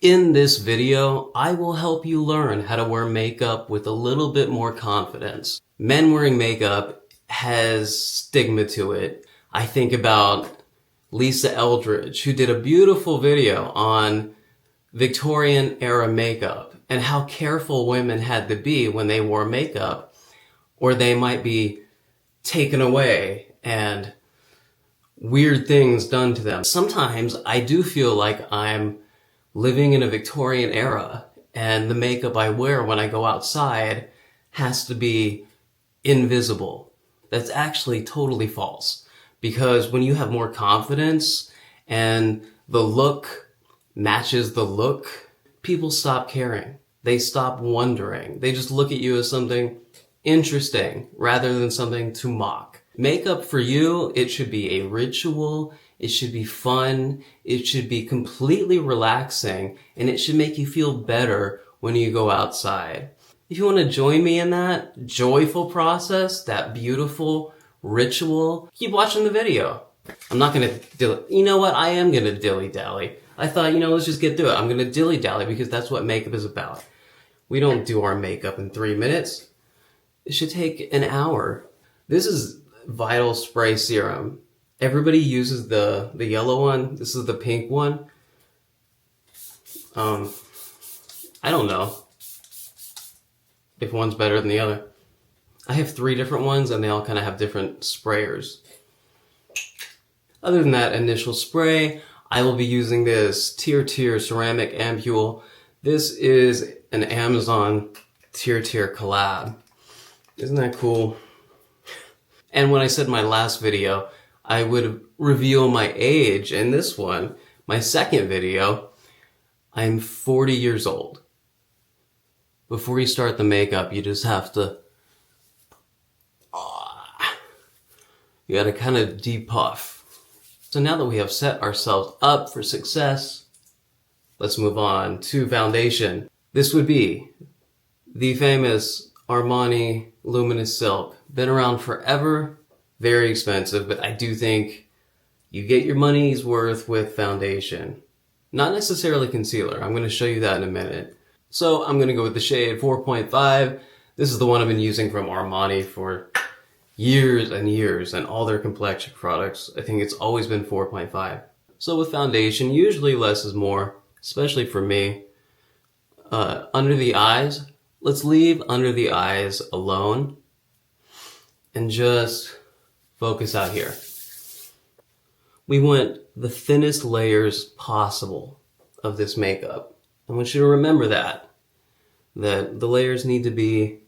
In this video, I will help you learn how to wear makeup with a little bit more confidence. Men wearing makeup has stigma to it. I think about Lisa Eldridge, who did a beautiful video on Victorian era makeup and how careful women had to be when they wore makeup, or they might be taken away and weird things done to them. Sometimes I do feel like I'm living in a Victorian era and the makeup I wear when I go outside has to be invisible. That's actually totally false, because when you have more confidence and the look matches the look, people stop caring. They stop wondering. They just look at you as something interesting rather than something to mock. Makeup for you, it should be a ritual, it should be fun, it should be completely relaxing, and it should make you feel better when you go outside. If you want to join me in that joyful process, that beautiful ritual, keep watching the video. I'm not gonna you know what? I am gonna dilly-dally. I thought, let's just get through it. I'm gonna dilly-dally because that's what makeup is about. We don't do our makeup in 3 minutes. It should take an hour. This is Vital Spray Serum. Everybody uses the yellow one. This is the pink one. I don't know if one's better than the other. I have 3 different ones and they all kind of have different sprayers. Other than that initial spray, I will be using this Tier ceramic ampule. This is an Amazon Tier collab. Isn't that cool? And when I said in my last video, I would reveal my age. In this one, my second video, I'm 40 years old. Before you start the makeup, you just have to, you gotta kind of depuff. So now that we have set ourselves up for success, let's move on to foundation. This would be the famous Armani Luminous Silk. Been around forever, very expensive, but I do think you get your money's worth with foundation. Not necessarily concealer. I'm going to show you that in a minute. So I'm going to go with the shade 4.5. This is the one I've been using from Armani for years and years, and all their complexion products. I think it's always been 4.5. So with foundation, usually less is more, especially for me. Under the eyes, let's leave under the eyes alone and just focus out here. We want the thinnest layers possible of this makeup. I want you to remember that the layers need to be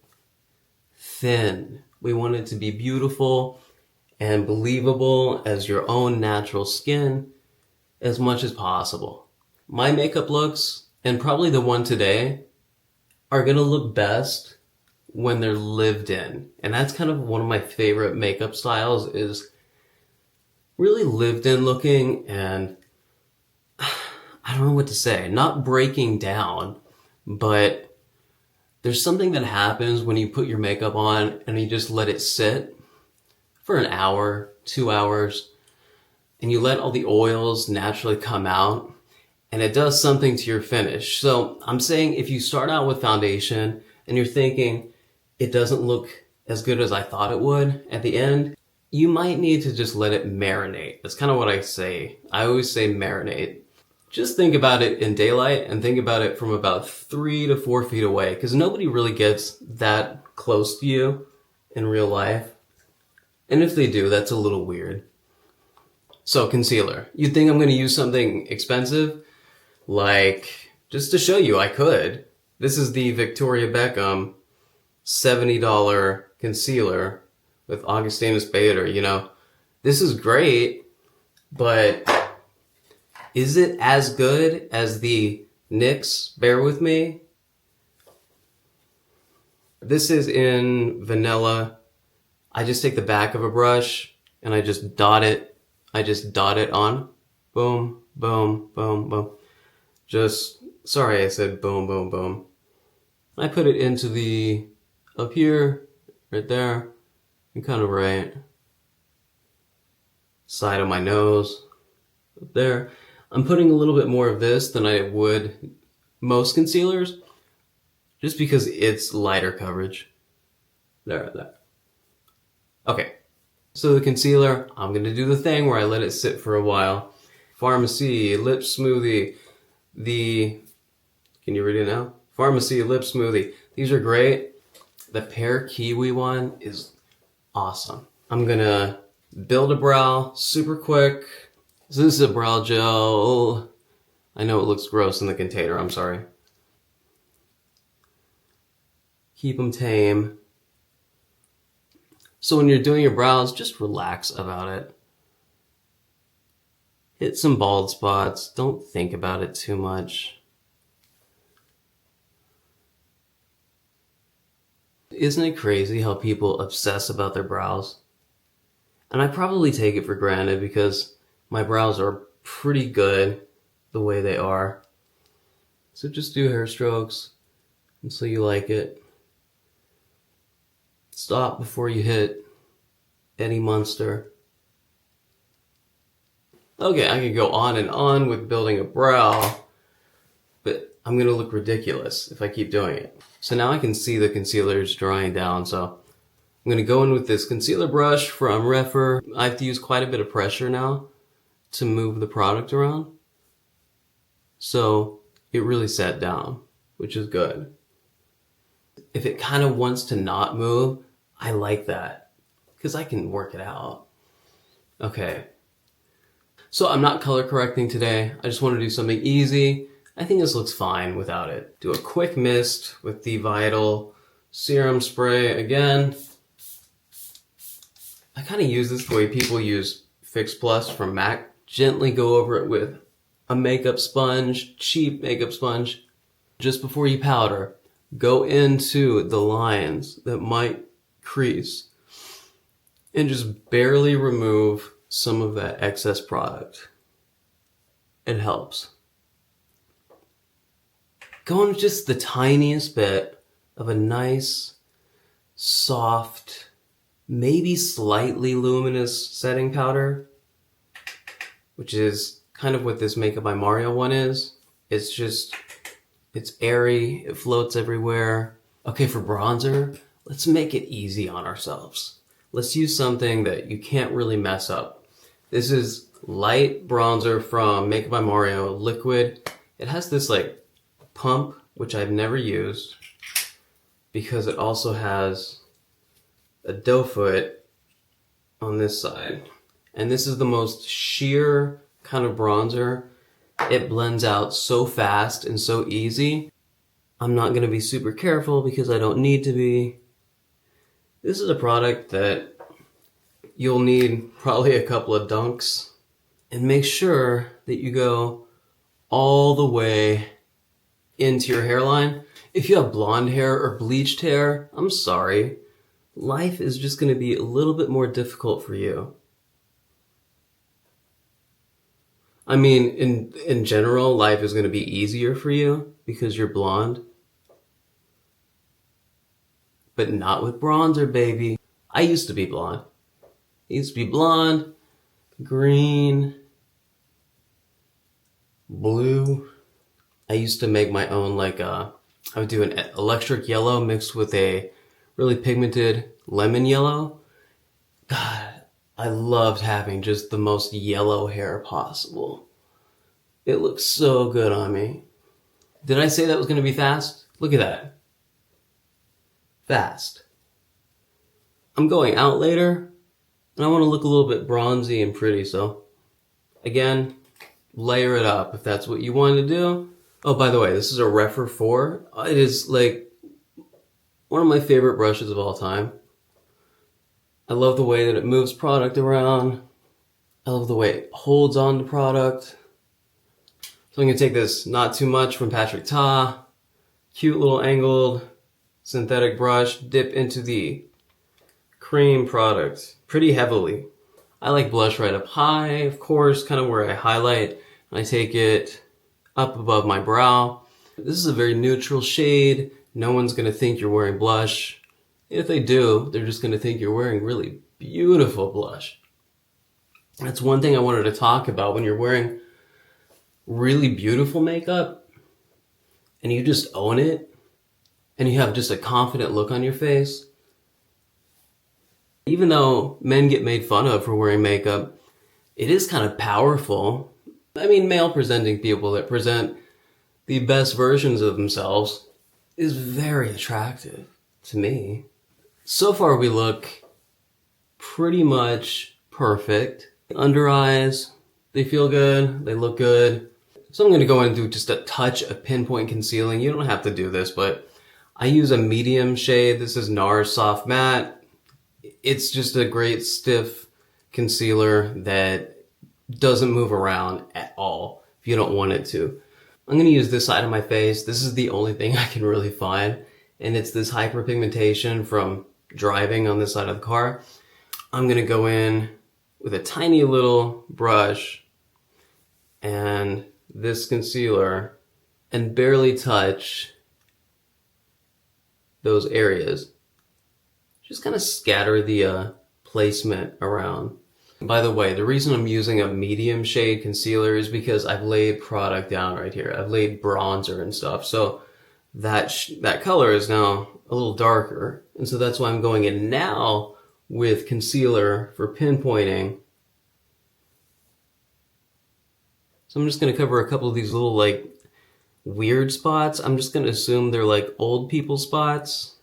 thin. We want it to be beautiful and believable as your own natural skin as much as possible. My makeup looks, and probably the one today, are gonna look best when they're lived in. And that's kind of one of my favorite makeup styles, is really lived in looking, and I don't know what to say, not breaking down, but there's something that happens when you put your makeup on and you just let it sit for an hour, 2 hours, and you let all the oils naturally come out, and it does something to your finish. So I'm saying if you start out with foundation and you're thinking it doesn't look as good as I thought it would at the end, you might need to just let it marinate. That's kind of what I say. I always say marinate. Just think about it in daylight and think about it from about 3 to 4 feet away, because nobody really gets that close to you in real life. And if they do, that's a little weird. So concealer. You'd think I'm going to use something expensive? Like, just to show you, I could. This is the Victoria Beckham $70 concealer with Augustinus Bader. This is great, but is it as good as the NYX Bear With Me? This is in vanilla. I just take the back of a brush and I just dot it. On. Boom, boom, boom, boom. Sorry I said boom, boom, boom. I put it into up here, right there, and kind of right side of my nose, up there. I'm putting a little bit more of this than I would most concealers just because it's lighter coverage. There. Okay, so the concealer, I'm going to do the thing where I let it sit for a while. Farmacy Lip Smoothie. Can you read it now? Farmacy Lip Smoothie. These are great. The pear kiwi one is awesome. I'm going to build a brow super quick. So this is a brow gel. I know it looks gross in the container, I'm sorry. Keep them tame. So when you're doing your brows, just relax about it. Hit some bald spots. Don't think about it too much. Isn't it crazy how people obsess about their brows? And I probably take it for granted because my brows are pretty good the way they are. So just do hair strokes until you like it. Stop before you hit any monster. Okay, I could go on and on with building a brow, but I'm gonna look ridiculous if I keep doing it. So now I can see the concealer is drying down, so I'm gonna go in with this concealer brush from Refer. I have to use quite a bit of pressure now to move the product around. So it really sat down, which is good. If it kind of wants to not move, I like that because I can work it out. Okay. So I'm not color correcting today. I just want to do something easy. I think this looks fine without it. Do a quick mist with the Vital Serum Spray again. I kind of use this the way people use Fix Plus from MAC. Gently go over it with a makeup sponge, cheap makeup sponge. Just before you powder, go into the lines that might crease and just barely remove some of that excess product. It helps. Go in with just the tiniest bit of a nice, soft, maybe slightly luminous setting powder, which is kind of what this Makeup by Mario one is. It's airy, it floats everywhere. Okay, for bronzer, let's make it easy on ourselves. Let's use something that you can't really mess up. This is light bronzer from Makeup by Mario, liquid. It has this like pump, which I've never used because it also has a doe foot on this side. And this is the most sheer kind of bronzer. It blends out so fast and so easy. I'm not going to be super careful because I don't need to be. This is a product that you'll need probably a couple of dunks. And make sure that you go all the way into your hairline. If you have blonde hair or bleached hair, I'm sorry. Life is just going to be a little bit more difficult for you. I mean, in general, life is going to be easier for you because you're blonde. But not with bronzer, baby. I used to be blonde. I used to be blonde, green, blue. I used to make my own, I would do an electric yellow mixed with a really pigmented lemon yellow. God, I loved having just the most yellow hair possible. It looks so good on me. Did I say that was going to be fast? Look at that. Fast. I'm going out later, and I want to look a little bit bronzy and pretty, so again, layer it up if that's what you want to do. Oh, by the way, this is a Refer 4. It is like one of my favorite brushes of all time. I love the way that it moves product around. I love the way it holds on to product. So I'm going to take this Not Too Much from Patrick Ta. Cute little angled synthetic brush. Dip into the cream product pretty heavily. I like blush right up high, of course, kind of where I highlight. I take it up above my brow. This is a very neutral shade. No one's going to think you're wearing blush. If they do, they're just going to think you're wearing really beautiful blush. That's one thing I wanted to talk about when you're wearing really beautiful makeup. and you just own it, and you have just a confident look on your face, even though men get made fun of for wearing makeup, it is kind of powerful. I mean, male presenting people that present the best versions of themselves is very attractive to me. So far we look pretty much perfect. Under eyes, they feel good, they look good. So I'm going to go in and do just a touch of Pinpoint concealing. You don't have to do this, but I use a medium shade. This is NARS Soft Matte. It's just a great stiff concealer that doesn't move around at all if you don't want it to. I'm going to use this side of my face. This is the only thing I can really find, and it's this hyperpigmentation from driving on this side of the car. I'm going to go in with a tiny little brush and this concealer and barely touch those areas. Just kind of scatter the placement around. By the way, the reason I'm using a medium shade concealer is because I've laid product down right here. I've laid bronzer and stuff. So that color is now a little darker. And so that's why I'm going in now with concealer for pinpointing. So I'm just going to cover a couple of these little like weird spots. I'm just going to assume they're like old people spots.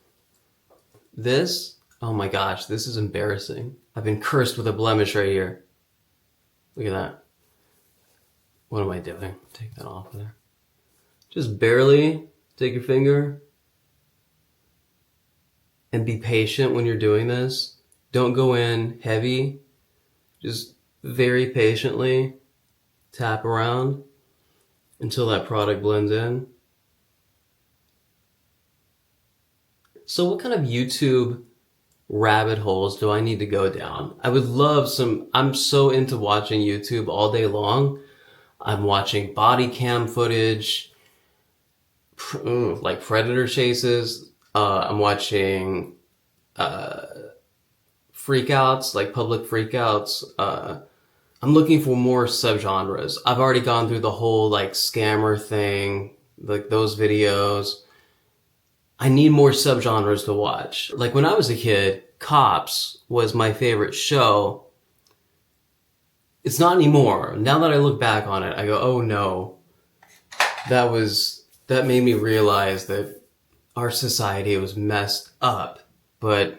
This, oh my gosh, this is embarrassing. I've been cursed with a blemish right here. Look at that. What am I doing? Take that off of there. Just barely take your finger and be patient when you're doing this. Don't go in heavy. Just very patiently tap around until that product blends in. So what kind of YouTube rabbit holes do I need to go down? I would love some. I'm so into watching YouTube all day long. I'm watching body cam footage, like predator chases. I'm watching freakouts, like public freakouts. I'm looking for more subgenres. I've already gone through the whole like scammer thing, like those videos. I need more subgenres to watch. Like when I was a kid, Cops was my favorite show. It's not anymore. Now that I look back on it, I go, oh no. That made me realize that our society was messed up. But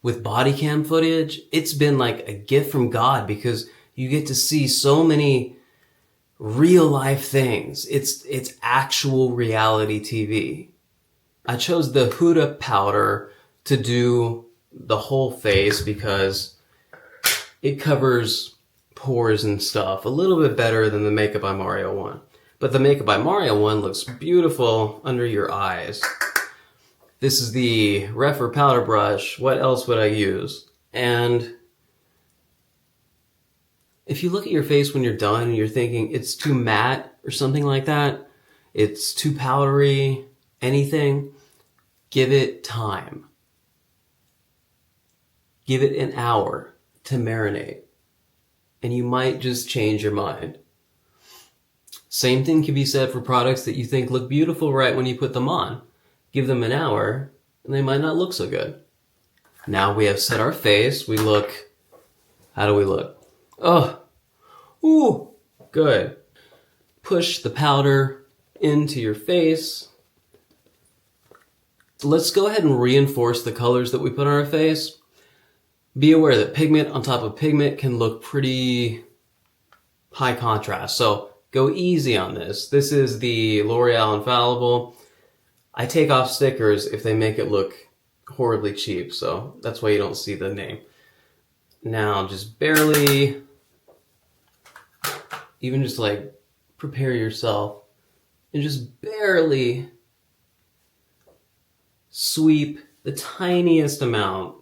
with body cam footage, it's been like a gift from God because you get to see so many real life things. It's actual reality TV. I chose the Huda powder to do the whole face because it covers pores and stuff a little bit better than the Makeup by Mario one. But the Makeup by Mario one looks beautiful under your eyes. This is the Refer powder brush. What else would I use? And if you look at your face when you're done and you're thinking it's too matte or something like that, it's too powdery, anything, give it time. Give it an hour to marinate. And you might just change your mind. Same thing can be said for products that you think look beautiful right when you put them on. Give them an hour, and they might not look so good. Now we have set our face. We look, how do we look? Oh, ooh, good. Push the powder into your face. Let's go ahead and reinforce the colors that we put on our face. Be aware that pigment on top of pigment can look pretty high contrast. So go easy on this. This is the L'Oreal Infallible. I take off stickers if they make it look horribly cheap. So that's why you don't see the name. Now just barely, even just like prepare yourself and just barely sweep the tiniest amount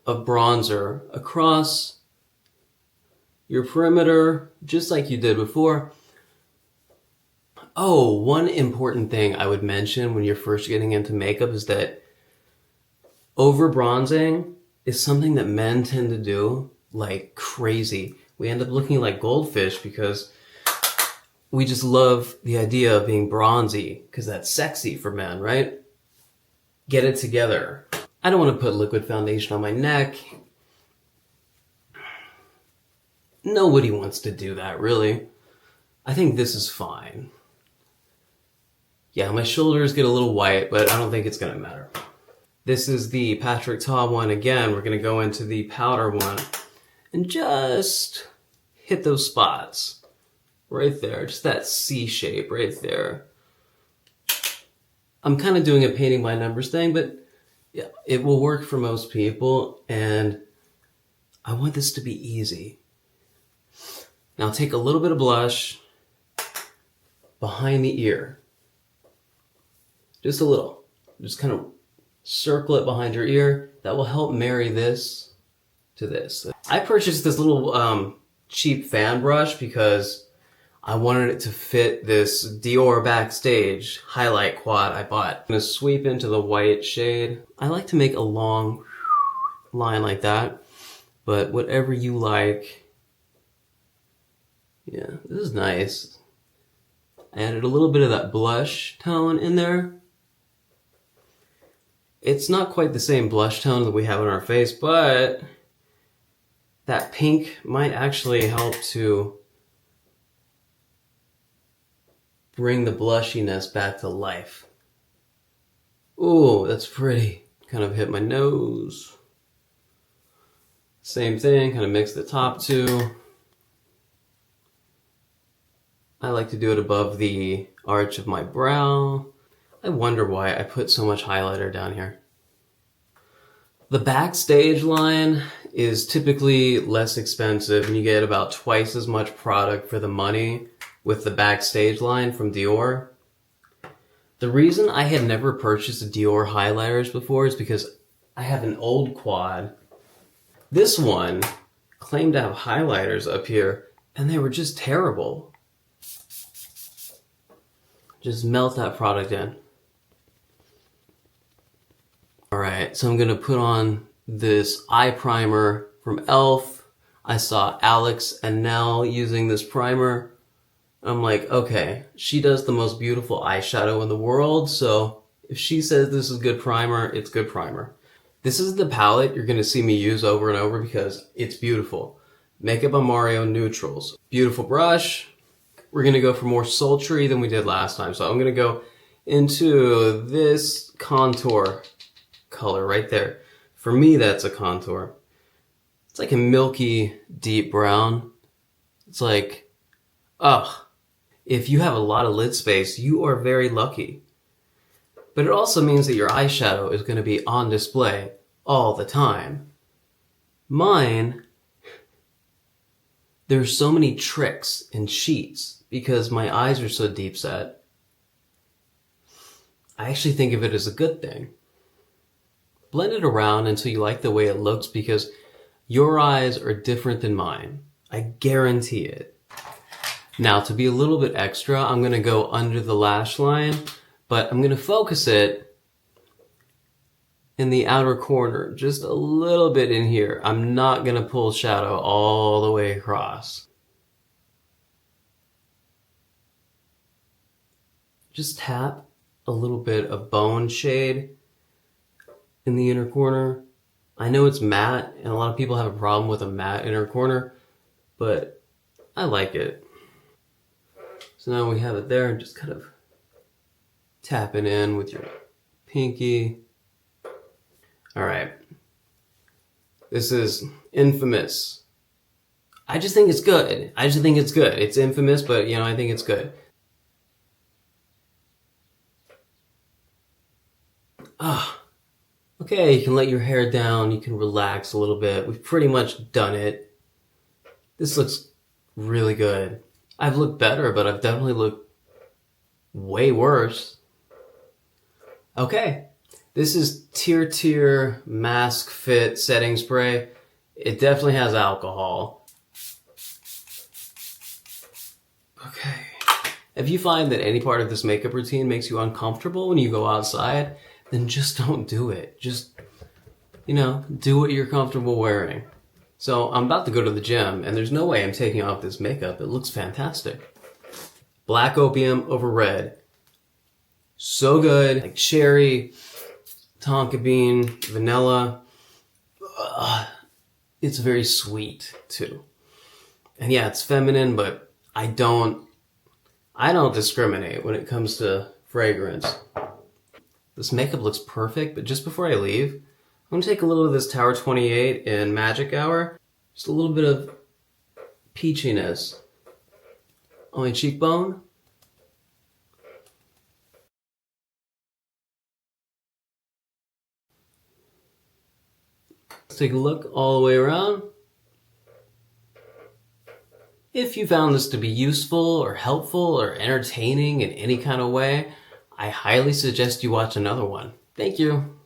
of bronzer across your perimeter, just like you did before. Oh, one important thing I would mention when you're first getting into makeup is that over bronzing is something that men tend to do like crazy. We end up looking like goldfish because we just love the idea of being bronzy because that's sexy for men, right? Get it together. I don't want to put liquid foundation on my neck. Nobody wants to do that, really. I think this is fine. Yeah, my shoulders get a little white, but I don't think it's gonna matter. This is the Patrick Ta one. Again, we're gonna go into the powder one and just hit those spots right there. Just that C shape right there. I'm kind of doing a painting by numbers thing, but yeah, it will work for most people, and I want this to be easy. Now take a little bit of blush behind the ear. Just a little. Just kind of circle it behind your ear. That will help marry this to this. I purchased this little cheap fan brush because I wanted it to fit this Dior Backstage highlight quad I bought. I'm gonna sweep into the white shade. I like to make a long line like that, but whatever you like. Yeah, this is nice. I added a little bit of that blush tone in there. It's not quite the same blush tone that we have on our face, but that pink might actually help to bring the blushiness back to life. Ooh, that's pretty. Kind of hit my nose. Same thing, kind of mix the top two. I like to do it above the arch of my brow. I wonder why I put so much highlighter down here. The Backstage line is typically less expensive and you get about twice as much product for the money with the Backstage line from Dior. The reason I had never purchased Dior highlighters before is because I have an old quad. This one claimed to have highlighters up here and they were just terrible. Just melt that product in. Alright, so I'm going to put on this eye primer from e.l.f. I saw Alex and Nell using this primer. I'm like, okay, she does the most beautiful eyeshadow in the world, so if she says this is good primer, it's good primer. This is the palette you're going to see me use over and over because it's beautiful. Makeup by Mario Neutrals. Beautiful brush. We're going to go for more sultry than we did last time. So I'm going to go into this contour color right there. For me, that's a contour. It's like a milky, deep brown. It's like, oh, if you have a lot of lid space, you are very lucky. But it also means that your eyeshadow is going to be on display all the time. Mine, there's so many tricks and cheats because my eyes are so deep set. I actually think of it as a good thing. Blend it around until you like the way it looks because your eyes are different than mine. I guarantee it. Now, to be a little bit extra, I'm going to go under the lash line, but I'm going to focus it in the outer corner, just a little bit in here. I'm not going to pull shadow all the way across. Just tap a little bit of bone shade in the inner corner. I know it's matte, and a lot of people have a problem with a matte inner corner, but I like it. So now we have it there, and just kind of tap it in with your pinky. All right. This is Infamous. I just think it's good. It's infamous, but I think it's good. Okay, you can let your hair down, you can relax a little bit. We've pretty much done it. This looks really good. I've looked better, but I've definitely looked way worse. Okay, this is Tier Mask Fit Setting Spray. It definitely has alcohol. Okay. If you find that any part of this makeup routine makes you uncomfortable when you go outside, then just don't do it. Just, do what you're comfortable wearing. So I'm about to go to the gym, and there's no way I'm taking off this makeup. It looks fantastic. Black opium over red. So good. Like cherry, tonka bean, vanilla. It's very sweet too. And yeah, it's feminine, but I don't discriminate when it comes to fragrance. This makeup looks perfect, but just before I leave, I'm gonna take a little of this Tower 28 in Magic Hour. Just a little bit of peachiness on my cheekbone. Let's take a look all the way around. If you found this to be useful or helpful or entertaining in any kind of way, I highly suggest you watch another one. Thank you.